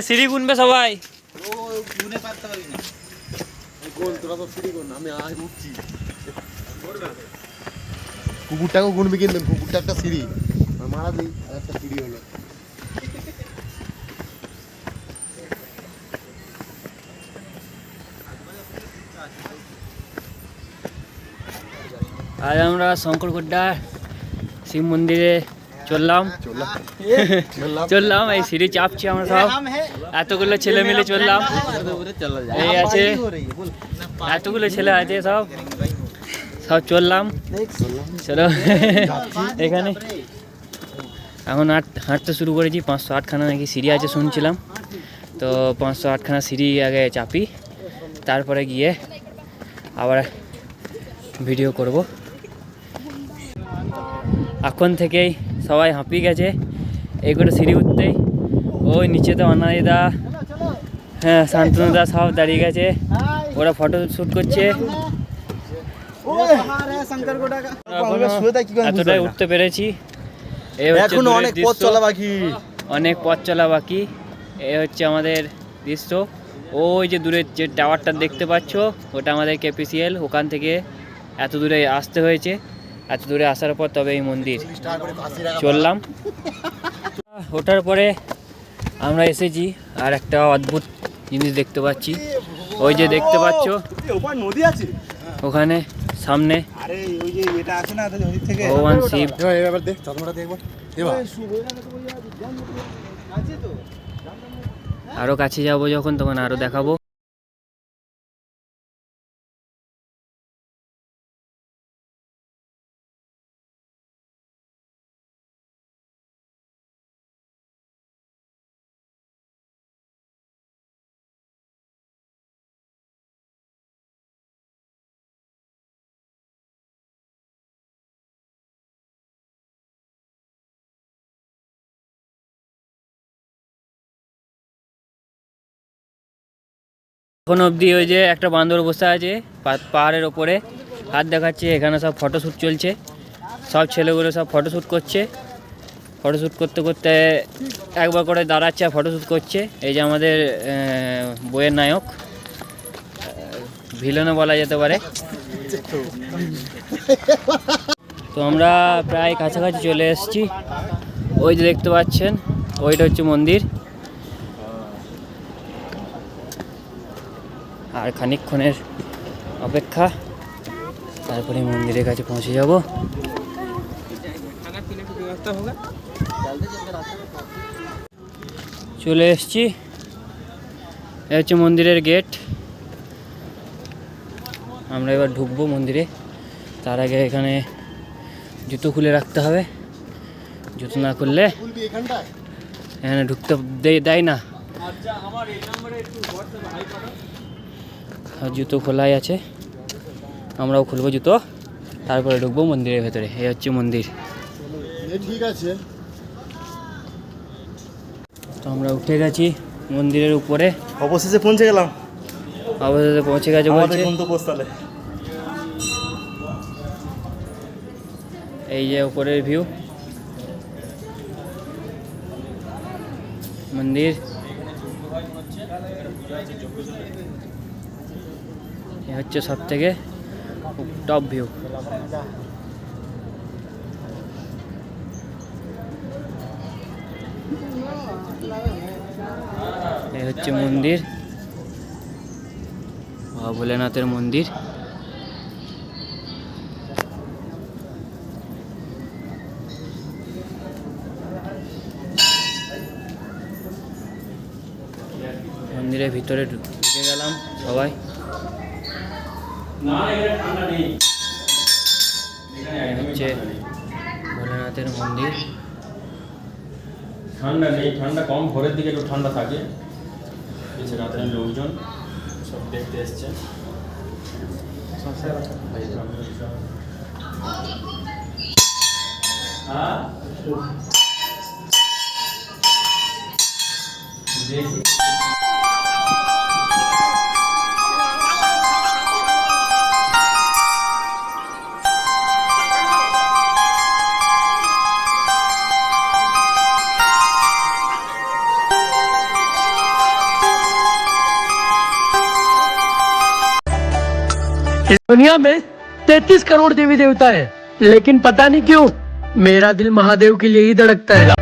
সিঁড়ি গুনবে সবাই। কুকুরটাকেও গুনবি কিন্তু কুকুরটা একটা সিঁড়ি মারা দিই একটা সিঁড়ি হলো। আজ আমরা শঙ্করগুড্ডা শিব মন্দিরে চললাম। এই সিঁড়ি চাপছি আমরা সব, এতগুলো ছেলে মিলে চললাম। এই আছে এতগুলো ছেলে আছে, সব চললাম। চলো এখানে এখন হাঁটতে শুরু করেছি। 508খানা নাকি সিঁড়ি আছে শুনছিলাম, তো 508খানা সিঁড়ি আগে চাপি, তারপরে গিয়ে আবার ভিডিও করব। এখন থেকেই সবাই হাঁপিয়ে গেছে এই করে সিঁড়ি উঠতেই। ওই নিচেতে অনাদিদা, হ্যাঁ শান্তনুদা সব দাঁড়িয়ে গেছে, ওরা ফটো শ্যুট করছে। এতটাই উঠতে পেরেছি। এখন অনেক পথ চলা বাকি। এ হচ্ছে আমাদের দৃশ্য। ওই যে দূরে যে টাওয়ারটা দেখতে পাচ্ছ, ওটা আমাদের কেপিসিএল। ওখান থেকে এত দূরে আসতে হয়েছে, এত দূরে আসার পর তবে এই মন্দির চললাম। ওঠার পরে আমরা এসেছি আর একটা অদ্ভুত জিনিস দেখতে পাচ্ছি। ওই যে দেখতে পাচ্ছ নদী আছে ওখানে সামনে ভগবান শিব। আরো কাছে যাবো যখন, তখন আরো দেখাবো। এখন অবধি ওই যে একটা বান্দর বসে আছে পাহাড়ের ওপরে, হাত দেখাচ্ছে। এখানে সব ফটোশ্যুট চলছে, সব ছেলেগুলো সব ফটোশ্যুট করছে। ফটোশ্যুট করতে করতে একবার করে দাঁড়াচ্ছে আর ফটোশ্যুট করছে। এই যে আমাদের বইয়ের নায়ক, ভিলেনও বলা যেতে পারে। তো আমরা প্রায় কাছাকাছি চলে এসেছি। ওই যে দেখতে পাচ্ছেন, ওইটা হচ্ছে মন্দির। আর খানিকক্ষণের অপেক্ষা, তারপরে মন্দিরের কাছে পৌঁছে যাব। চলে এসেছি, এ হচ্ছে মন্দিরের গেট। আমরা এবার ঢুকবো মন্দিরে। তার আগে এখানে জুতো খুলে রাখতে হবে, জুতো না খুললে এখানে ঢুকতে দেয় না। জুতো খোলাই আছে, আমরাও খুলবো জুতো, তারপরে ঢুকবো মন্দিরের ভেতরে। এই হচ্ছে মন্দির। ঠিক আছে, তো আমরা উঠে গেছি মন্দিরের উপরে, অবশেষে পৌঁছে গেছে বলছে। গন্তব্যস্থলে এই যে উপরের ভিউ মন্দির। এ হচ্ছে সব থেকে টপ ভিউ। এই হচ্ছে মন্দির, ভোলেনাথের মন্দির। মন্দিরের ভিতরে ঢুকে গেলাম সবাই। হচ্ছে ভোলেনাথের মন্দির। ঠান্ডা নেই, ঠান্ডা কম, ভোরের দিকে একটু ঠান্ডা থাকে। রাতের লোকজন সব দেখতে এসছে। इस दुनिया में 33 करोड़ देवी देवता है, लेकिन पता नहीं क्यों मेरा दिल महादेव के लिए ही धड़कता है।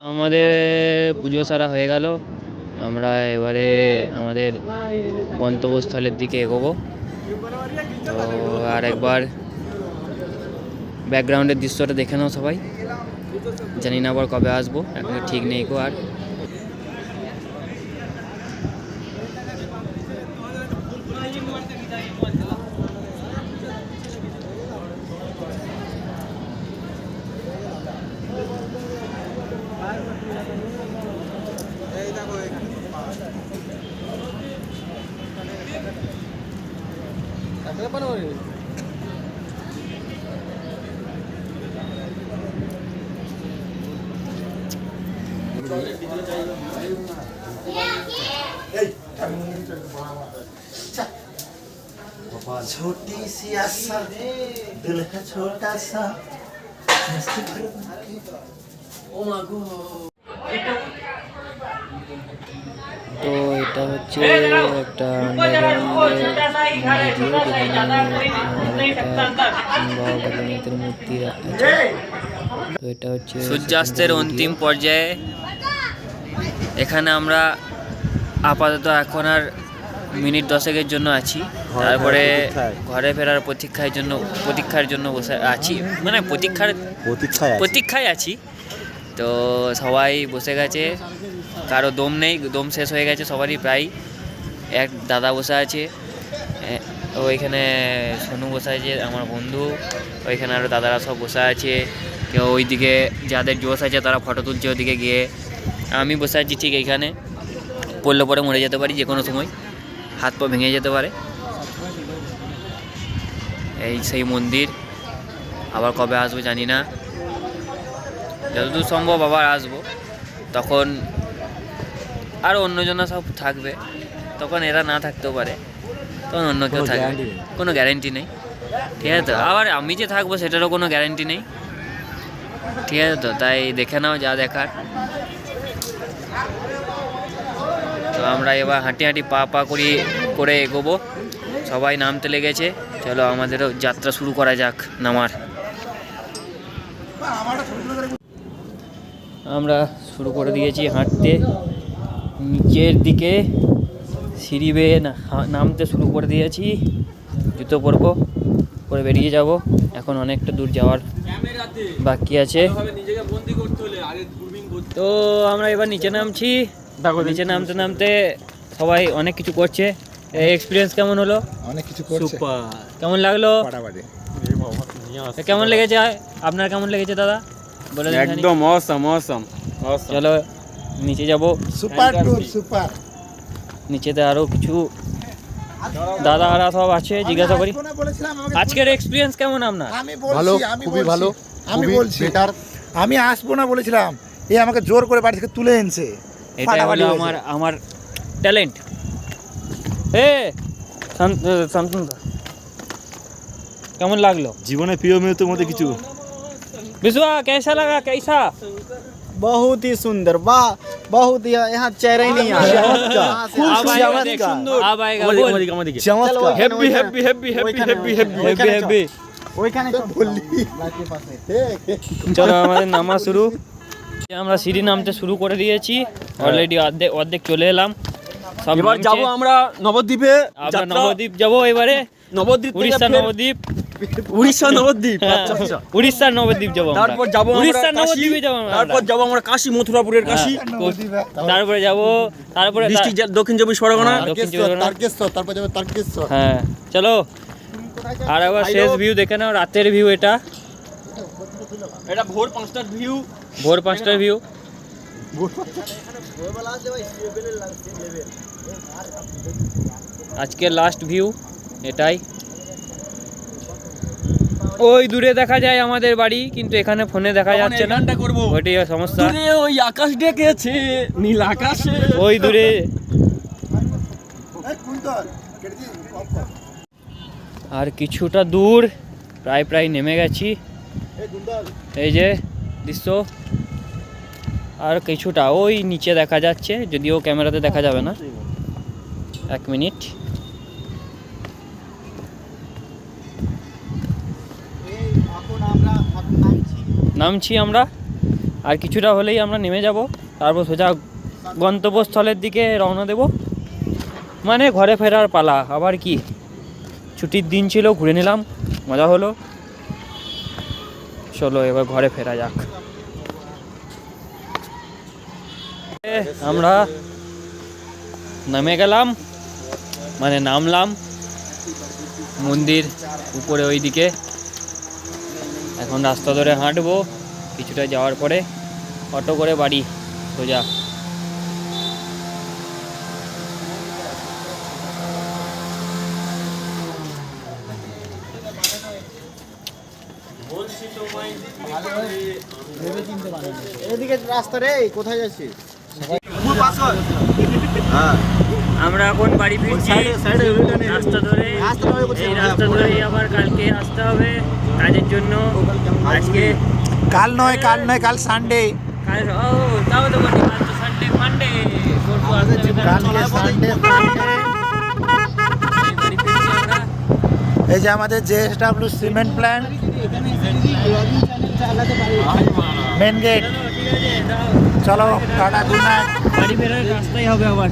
আমাদের পুজো সারা হয়ে গেল, আমরা এবারে আমাদের গন্তব্যস্থলের দিকে এগোবো। তো আর একবার ব্যাকগ্রাউন্ডের দৃশ্যটা দেখে নাও সবাই, জানি না আবার কবে আসবো, এখন ঠিক নেই কো আর। छोटी सी आशा दिल है छोटा सा। তো এটা হচ্ছে একটা ভগবতীর মূর্তি আছে। তো এটা হচ্ছে সূর্যাস্তের অন্তিম পর্যায়ে। এখানে আমরা আপাতত এখন আর মিনিট 10 জন্য আছি, তারপরে ঘরে ফেরার প্রতীক্ষার জন্য বসে আছি, মানে প্রতীক্ষায় আছি। তো সবাই বসে গেছে, কারো দম নেই, দম শেষ হয়ে গেছে সবারই প্রায়। এক দাদা বসে আছে, ওইখানে সোনু বসে আছে আমার বন্ধু, ওইখানে আরও দাদারা সব বসে আছে। কেউ ওইদিকে যাদের জোশ আছে তারা ফটো তুলছে ওদিকে গিয়ে। আমি বসে আছি ঠিক এইখানে, পড়লে পরে মরে যেতে পারি যে কোনো সময়, হাত পা ভেঙে যেতে পারে। এই সেই মন্দির, আবার কবে আসবো জানি না, যতদূর সম্ভব আবার আসবো। তখন আরও অন্যজনা সব থাকবে, তখন এরা না থাকতেও পারে, তখন অন্য কেউ থাকবে, কোনো গ্যারেন্টি নেই। ঠিক আছে তো, আবার আমি যে থাকবো সেটারও কোনো গ্যারেন্টি নেই। ঠিক আছে তো, তাই দেখে নাও যা দেখার। তো আমরা এবার হাঁটি হাঁটি পা করে এগোবো। সবাই নামতে লেগেছে, চলো আমাদেরও যাত্রা শুরু করা যাক নামার। আমরা শুরু করে দিয়েছি হাঁটতে, নিচের দিকে সিঁড়ি বেয়ে নামতে শুরু করে দিয়েছি। জুতো পরবো, পরে বেরিয়ে যাব। এখন অনেকটা দূর যাওয়ার বাকি আছে। তো আমরা এবার নিচে নামছি। নিচে নামতে নামতে সবাই অনেক কিছু করছে। এক্সপিরিয়েন্স কেমন হলো? অনেক কিছু করছে, কেমন লাগলো? কেমন লেগেছে আপনার, কেমন লেগেছে দাদা বলে? একদম অসাম। চলো নিচে যাব। সুপার টুর, সুপার। নিচেতে আরো কিছু দাদারা সব আছে, জিজ্ঞাসা করি আজকের এক্সপিরিয়েন্স কেমন আপনার? ভালো, খুবই ভালো, আমি বলছি বেটার। আমি আসবো না বলেছিলাম, এই আমাকে জোর করে বাড়ি থেকে তুলে এনেছে। এটা হলো আমার ট্যালেন্ট। শান্তনুদা কেমন লাগলো? জীবনে প্রিয় মুহূর্তের মধ্যে কিছু। विश्वा कैसा लगा? कैसा? बहुत ही सुंदर, वाह, बहुत ही, यहाँ चेहरा ही नहीं आ रहा। अब आएगा देख, अब आएगा बोल। চমৎকার। हैप्पी ওইখানে তো বললি। চলো আমাদের নামা শুরু। আমরা সিঁড়ি নামতে শুরু করে দিয়েছি অলরেডি, অর্ধেক চলে এলাম। এবার যাবো আমরা নবদ্বীপে। আমরা নবদ্বীপ যাবো এবারে, নবদ্বীপ, উড়িষ্যার নবদ্বীপ। উড়িষ্যা নবদ্বীপ, আচ্ছা আচ্ছা। উড়িষ্যার নবদ্বীপ যাবো আমরা। তারপর যাবো উড়িষ্যার নবদ্বীপে যাবো আমরা। তারপর যাবো আমরা কাশী, মথুরাপুরের কাশী। তারপরে যাবো, তারপরে ডিস্ট্রিক্ট দক্ষিণ চব্বিশ পরগনা, তারকেশ্বর, তারপর যাবে তারকেশ্বর। হ্যাঁ চলো। আর আবার শেষ ভিউ দেখে নাও, রাতের ভিউ এটা। এটা ভোর 5টার ভিউ। ভোর 5টার ভিউ। আজকে লাস্ট ভিউ এটাই। ওই দূরে দেখা যায় আমাদের বাড়ি, কিন্তু এখানে ফোনে দেখা যাচ্ছে না, ওইটাই সমস্যা। ওই আকাশ ডেকেছে নীল আকাশে, ওই দূরে। আর কিছুটা দূর প্রায় নেমে গেছি, এই যে দৃশ্য। আর কিছুটা ওই নিচে দেখা যাচ্ছে, যদিও ক্যামেরাতে দেখা যাবে না। 1 মিনিট। নামছি আমরা, আর কিছুটা হলেই আমরা নেমে যাব, তারপর সোজা গন্তব্যস্থলের দিকে রওনা দেব, মানে ঘরে ফেরার পালা। আবার কি, ছুটির দিন ছিল, ঘুরে নিলাম, মজা হলো। চলো এবার ঘরে ফেরা যাক। আমরা নেমে গেলাম, মানে নামলাম মন্দির উপরে ওই দিকে। এখন রাস্তা ধরে হাঁটবো, কিছুটা যাওয়ার পরে অটো করে বাড়ি সোজা। এদিকে রাস্তা রে, কোথায় যাচ্ছিস? আমরা এখন বাড়ি ফিরছি রাস্তা ধরে। এই রাস্তা ধরে আবার কালকে আসতে হবে কাজের জন্য। আজকে কাল নয়, কাল সানডে। কাল তাও তো বলি, কাল তো সানডে মানডে, পরশু আসতে হবে। কালকে সানডে। বাড়ি ফিরছি আমরা। এই যে আমাদের JSW cement plant, main gate. ঠিক আছে, দাও। চলো টাটা, গুড নাইট। বাড়ি ফেরার রাস্তাই হবে আবার।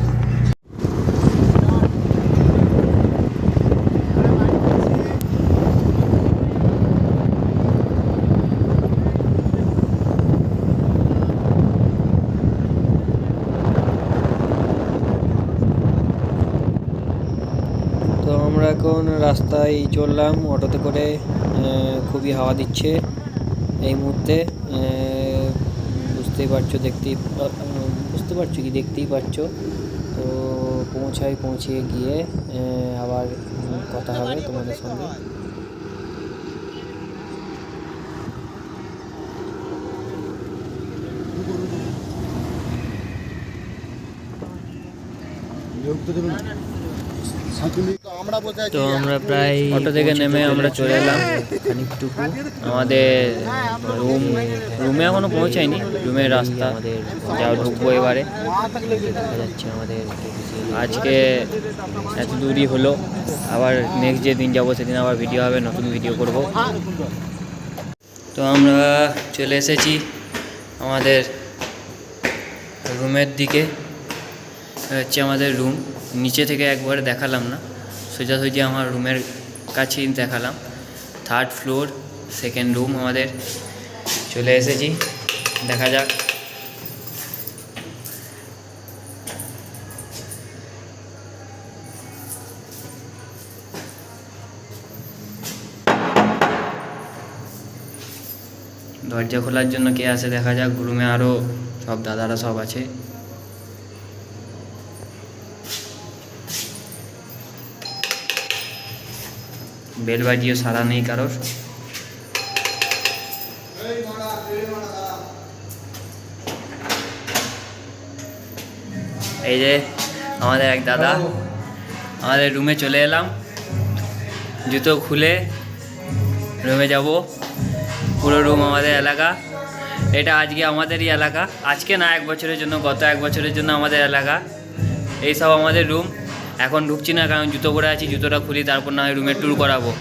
তো আমরা এখন রাস্তায় চললাম অটোতে করে। খুবই হাওয়া দিচ্ছে এই মুহূর্তে, বুঝতেই পারছো, বুঝতে পারছো কি, দেখতেই পারছো। তো পৌঁছিয়ে গিয়ে আবার কথা হবে তোমাদের সঙ্গে। তো আমরা প্রায় অটো থেকে নেমে আমরা চলে এলাম খানিকটুকু আমাদের রুমে এখনো পৌঁছায়নি, রুমের রাস্তা আমাদের যা ঢুকবো এবারে। দেখা যাচ্ছে আমাদের আজকে এত দূরই হলো, আবার নেক্সট যেদিন যাবো সেদিন আবার ভিডিও হবে, নতুন ভিডিও করব। তো আমরা চলে এসেছি আমাদের রুমের দিকে। হচ্ছে আমাদের রুম, নিচে থেকে একবারে দেখালাম না, সোজাসুজি আমার রুমের কাছেই দেখালাম। 3rd ফ্লোর, 2nd রুম আমাদের। চলে এসেছি, দেখা যাক। দরজা খোলার জন্য কে আসে দেখা যাক। রুমে আরও সব দাদারা সব আছে। বেল বাজিও সারা নেই কারোর। এই যে আমাদের এক দাদা, আমাদের রুমে চলে এলাম, জুতো খুলে রুমে যাব। পুরো রুম আমাদের এলাকা, এটা আজকে আমাদেরই এলাকা। আজকে না, 1 বছরের জন্য, গত 1 বছরের জন্য আমাদের এলাকা। এই সব আমাদের রুম। এখন ঢুকছি না কারণ জুতো পরে আছি, জুতোটা খুলি তারপর না হয় রুমের ট্যুর করাবো।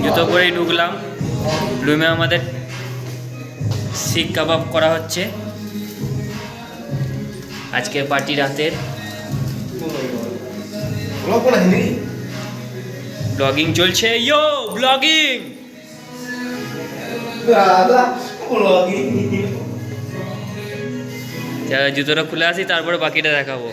জুতো পরেই ঢুকলাম রুমে। আমাদের শিক কাবাব করা হচ্ছে আজকে পার্টি রাতের। ব্লগিং চলছে, ইয়ো ব্লগিং। জুতোটা খুলে আসি তারপরে বাকিটা দেখাবো।